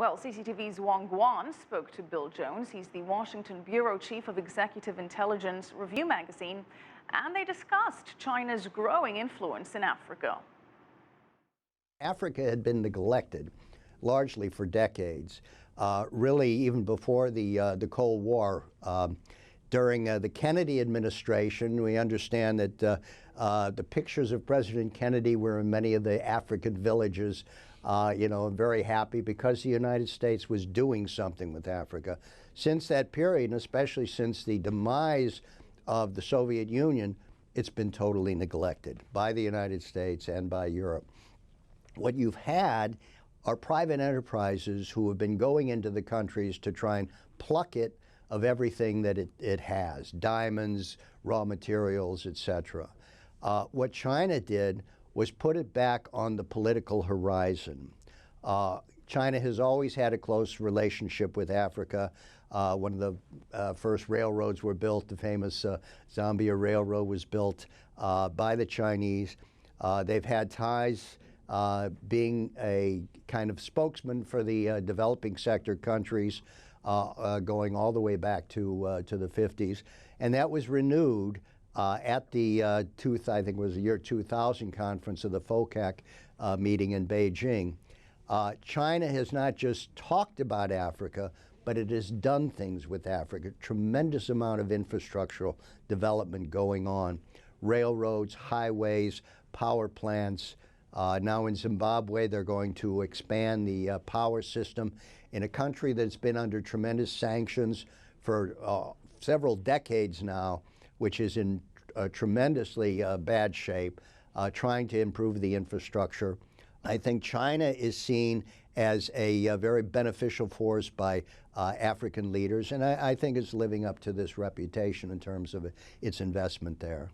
Well, CCTV's Guan spoke to Bill Jones. He's the Washington bureau chief of Executive Intelligence Review magazine, and they discussed China's growing influence in Africa. Africa had been neglected largely for decades, really even before the Cold War. During the Kennedy administration, we understand that the pictures of President Kennedy were in many of the African villages, very happy because the United States was doing something with Africa. Since that period, and especially since the demise of the Soviet Union, it's been totally neglected by the United States and by Europe. What you've had are private enterprises who have been going into the countries to try and pluck it of everything that it has, diamonds, raw materials, etc. What China did was put it back on the political horizon. China has always had a close relationship with Africa. One of the first railroads were built, the famous Zambia Railroad was built by the Chinese. They've had ties being a kind of spokesman for the developing sector countries going all the way back to the 50s. And that was renewed at the, I think it was the year 2000 conference of the FOCAC meeting in Beijing. China has not just talked about Africa, but it has done things with Africa. Tremendous amount of infrastructural development going on. Railroads, highways, power plants. Now in Zimbabwe, they're going to expand the power system in a country that's been under tremendous sanctions for several decades now, which is in tremendously bad shape, trying to improve the infrastructure. I think China is seen as a very beneficial force by African leaders, and I think it's living up to this reputation in terms of its investment there.